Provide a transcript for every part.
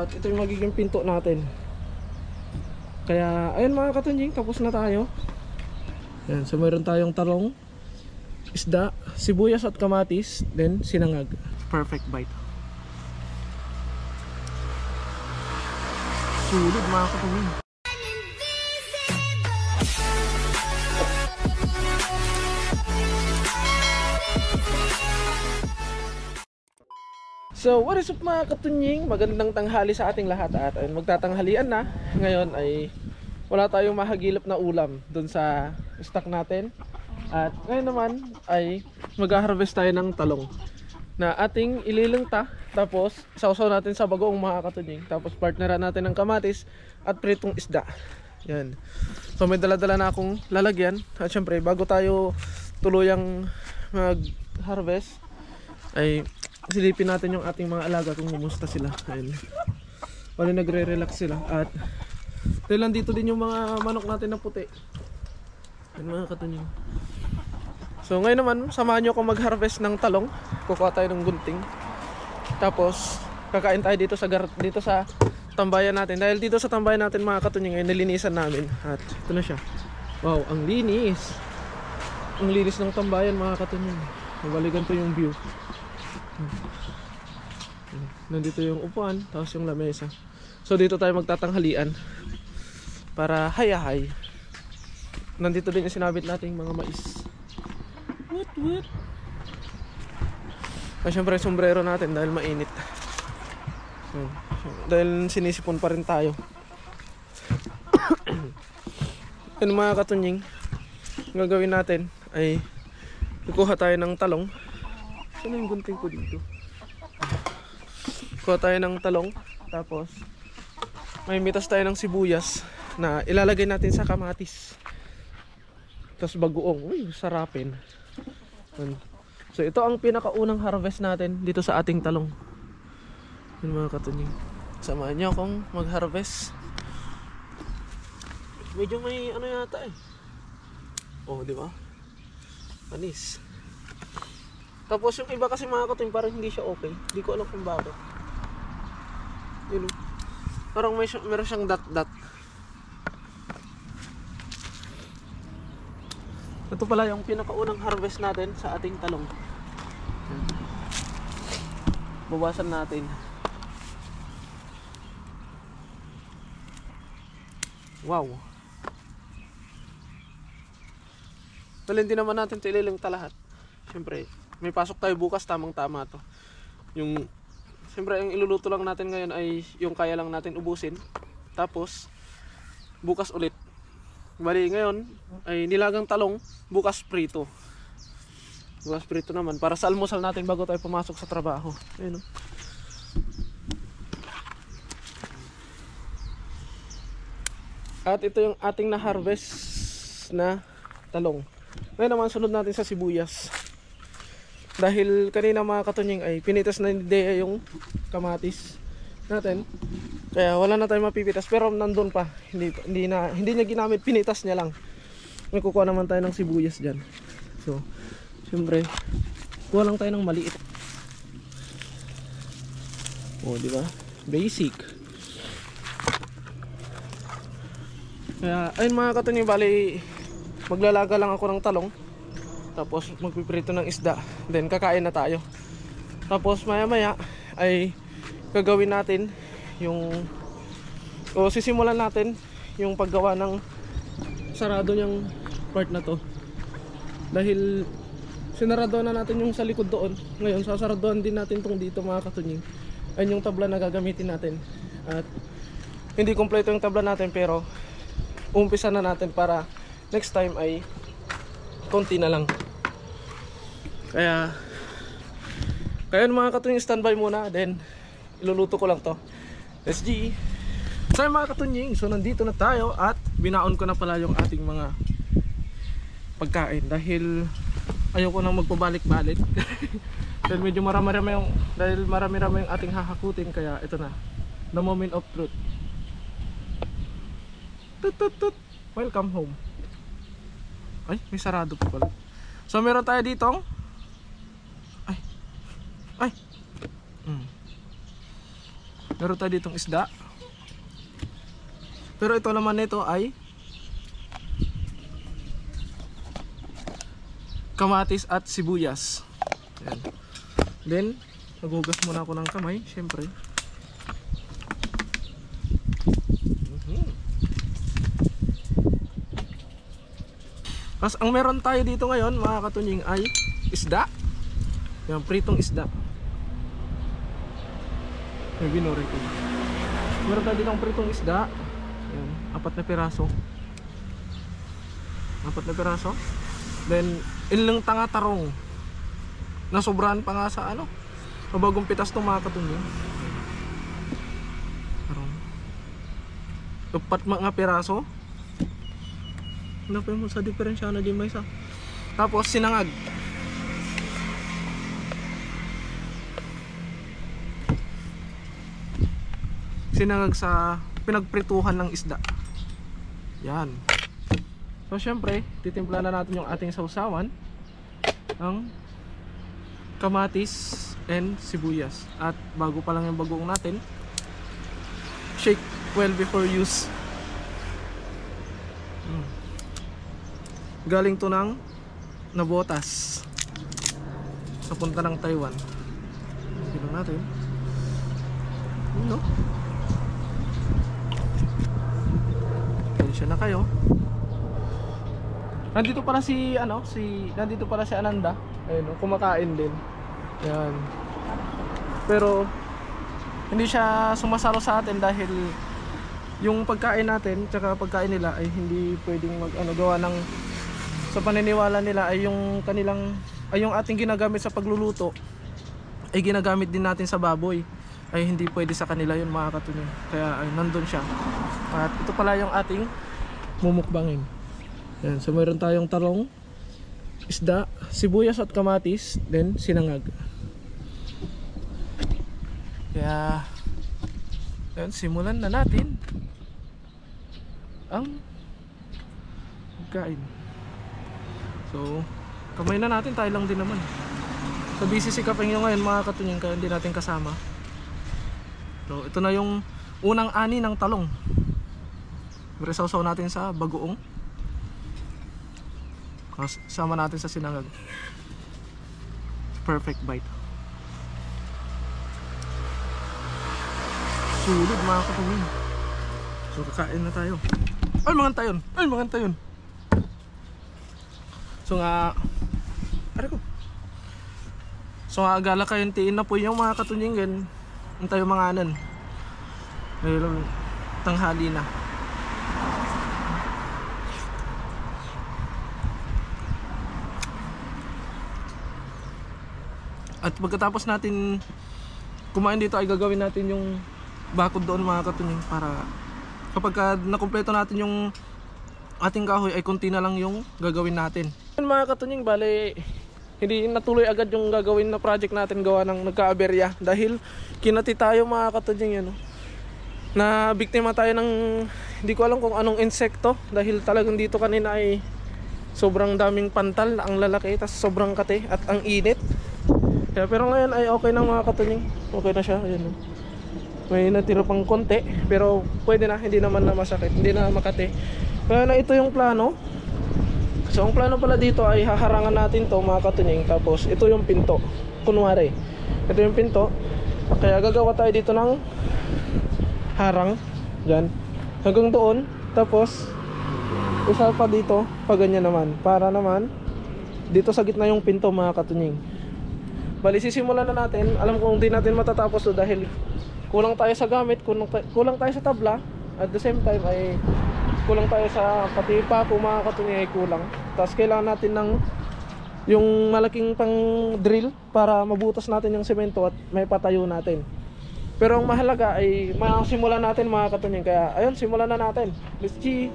At ito yung magiging pinto natin. Kaya ayun mga katunjing, tapos na tayo. Yan, so meron tayong talong, isda, sibuyas at kamatis, then sinangag. Perfect bite. Sulit mga katunjing. So what is up mga katunying, magandang tanghali sa ating lahat. At ayun, magtatanghalian na. Ngayon ay wala tayong mahagilap na ulam dun sa stock natin. At ngayon naman ay mag-harvest tayo ng talong na ating ililengta. Tapos sausaw natin sa bagoong mga katunying. Tapos partneran natin ng kamatis at pritong isda. Yan. So may dala-dala na akong lalagyan. At syempre bago tayo tuluyang mag-harvest ay silipin natin yung ating mga alaga kung kumusta sila. Ayun. Wala, nagre-relax sila. At dahil nandito din yung mga manok natin na puti. Ayun mga katunying. So ngayon naman, samahan nyo akong mag-harvest ng talong. Kukuha tayo ng gunting. Tapos kakain tayo dito sa tambayan natin. Dahil dito sa tambayan natin mga katunying ay nilinisan namin. At ito na siya. Wow, ang linis. Ang linis ng tambayan mga katunying. Mabaligan to yung view. Nandito yung upuan, tapos yung lamesa. So dito tayo magtatanghalian para hayahay. Nandito din yung sinabit nating mga mais. What? At syempre sombrero natin dahil mainit. Dahil sinisipon pa rin tayo. Yan mga katunying, gagawin natin ay kukuha tayo ng talong. Ano yung gunting ko dito? Kuha tayo ng talong. Tapos may mitas tayo ng sibuyas na ilalagay natin sa kamatis. Tapos bagoong. Uy, sarapin. So ito ang pinakaunang harvest natin dito sa ating talong. Yun mga katunying, samahan nyo akong mag-harvest. Medyo may ano yata eh. Oh, di ba? Panis. Tapos yung iba kasi mga katunying parang hindi siya okay. Hindi ko alam kung bakit. Yun, parang meron siyang dot. Ito pala yung pinakaunang harvest natin sa ating talong. Bawasan natin. Wow. Well, hindi naman natin ito ililengta lahat. Siyempre may pasok tayo bukas, tamang-tama to. Yung siyempre ang iluluto lang natin ngayon ay yung kaya lang natin ubusin. Tapos bukas ulit. Bali ngayon ay nilagang talong, bukas prito. Bukas prito naman para sa almusal natin bago tayo pumasok sa trabaho. Ayun. At ito yung ating na-harvest na talong. Ngayon naman sunod natin sa sibuyas. Dahil kanina mga katunying ay pinitas na ni Dea yung kamatis natin. Kaya wala na tayong mapipitas, pero nandun pa. Hindi niya ginamit, pinitas niya lang. May kukuha naman tayo ng sibuyas dyan. So, siyempre, kuha lang tayo ng maliit. Oh, di ba? Basic. Kaya, ayun mga katunying, bali maglalaga lang ako ng talong. Tapos magpiprito ng isda. Then kakain na tayo. Tapos maya maya ay gagawin natin yung sisimulan natin yung paggawa ng sarado niyang part na to. Dahil sinaraduan na natin yung sa likod doon. Ngayon sasaraduan din natin tong dito mga katunying. Ayun yung tabla na gagamitin natin. At hindi kompleto yung tabla natin, pero umpisa na natin para next time ay konti na lang. Kaya mga katunying, standby muna, then iluluto ko lang to. SG. So mga katunying, so nandito na tayo at binaon ko na pala yung ating mga pagkain dahil ayoko nang magpabalik-balik. Dahil medyo marami-rami yung ating hahakutin, kaya ito na, the moment of truth. Tut. Welcome home. Ay, may sarado pa pala. So meron tayo ditong Meron tayo ditong isda. Pero ito naman nito ay kamatis at sibuyas. Ayan. Then, maghugas muna ako ng kamay, syempre. Tapos ang meron tayo dito ngayon mga katunying ay isda. Yan, pritong isda. May binuri ko. Meron tayo dito ang pritong isda. Yan, 4 na piraso. 4 na piraso. Then, ilang tanga tarong. Nasobrahan pa nga sa ano. Mabagong pitas itong mga katunying. Tarong. 4 mga piraso. Ano pa yung sa diferensya na di may isa. Tapos sinangag. Sinangag sa pinagprituhan ng isda. Yan. So syempre, titimpla na natin yung ating sausawan ng kamatis and sibuyas. At bago pa lang yung bagoong natin, shake well before use. Galing to ng Nabotas sa punta ng Taiwan. Tignan natin. No? Tensya na kayo. Nandito pala si nandito pala si Ananda. Ayun, kumakain din. Yan. Pero hindi siya sumasalo sa atin dahil yung pagkain natin tsaka pagkain nila ay hindi pwedeng gawa ng sa paniniwala nila ay yung ating ginagamit sa pagluluto ay ginagamit din natin sa baboy, ay hindi pwede sa kanila yun mga katunying. Kaya ay nandun siya. At ito pala yung ating mumukbangin. Yan, so meron tayong talong, isda, sibuyas at kamatis, then sinangag. Kaya yan, simulan na natin ang pagkain. So, kamay na natin, tayo lang din naman. So, busy si Kapeng nyo ngayon mga katunying, kaya hindi natin kasama. So, ito na yung unang ani ng talong. Resawsaw natin sa bagoong. Sama natin sa sinangag. Perfect bite. Sulod mga katunying. So, kakain na tayo. Ay, mga tayon! Ay, mga tayon! So nga agala kayong tiin na po yung mga katunyingan. Ang tayo mga anan. Ngayon tanghali na. At pagkatapos natin kumain dito ay gagawin natin yung bakod doon mga katunying, para kapag nakumpleto natin yung ating kahoy ay konti na lang yung gagawin natin. Mga katunying, bale hindi natuloy agad yung gagawin na project natin gawa ng nagka-aberya dahil kinati tayo mga katunying yun, na biktima tayo ng hindi ko alam kung anong insekto, dahil talagang dito kanina ay sobrang daming pantal na ang lalaki, tas sobrang kate at ang init. Kaya, pero ngayon ay okay na mga katunying, okay na siya. Ayun, may natira pang konti pero pwede na, hindi naman na masakit, hindi na makate. Kaya na ito yung plano. So ang plano pala dito ay haharangan natin to mga katunying, tapos ito yung pinto. Kunwari ito yung pinto, kaya gagawa tayo dito ng harang dyan hanggang doon, tapos isa pa dito pa ganyan naman, para naman dito sa gitna yung pinto mga katunying. Bali sisimulan na natin. Alam kong hindi natin matatapos to dahil kulang tayo sa gamit, kulang tayo sa tabla, at the same time ay kulang tayo sa pati pa kung mga katunying ay kulang. Tapos kailangan natin ng yung malaking pang drill para mabutas natin yung semento at may patayo natin. Pero ang mahalaga ay masimulan natin mga katunying. Kaya ayun, simulan na natin. Let's see.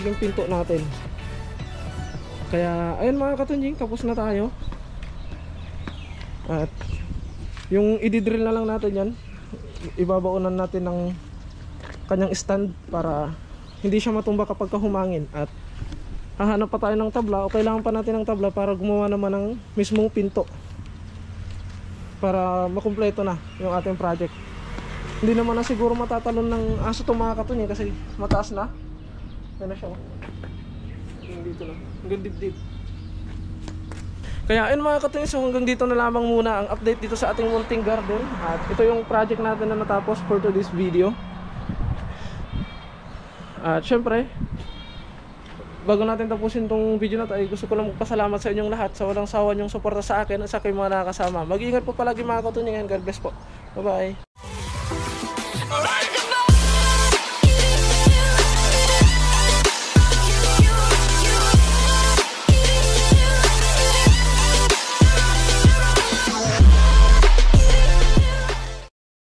magiging pinto natin. Kaya ayun mga katunying, tapos na tayo. At yung i-drill na lang natin yan, ibabaunan natin ng kanyang stand para hindi siya matumba kapag humangin. At hahanap pa tayo ng tabla o kailangan pa natin ng tabla para gumawa naman ng mismong pinto para makumpleto na yung ating project. Hindi naman na siguro matatalon ng aso itong mga katunying kasi mataas na. Yan na siya, hanggang dito lang, hanggang dibdib. Kaya ayun mga katunying, so hanggang dito na lamang muna ang update dito sa ating munting garden. At ito yung project natin na natapos for today's video. At syempre, bago natin tapusin tong video na to, ay gusto ko lang magpasalamat sa inyong lahat sa walang sawa niyong suporta sa akin at sa aking mga nakakasama. Mag-iingat po palagi mga katunying. God bless po. Bye bye.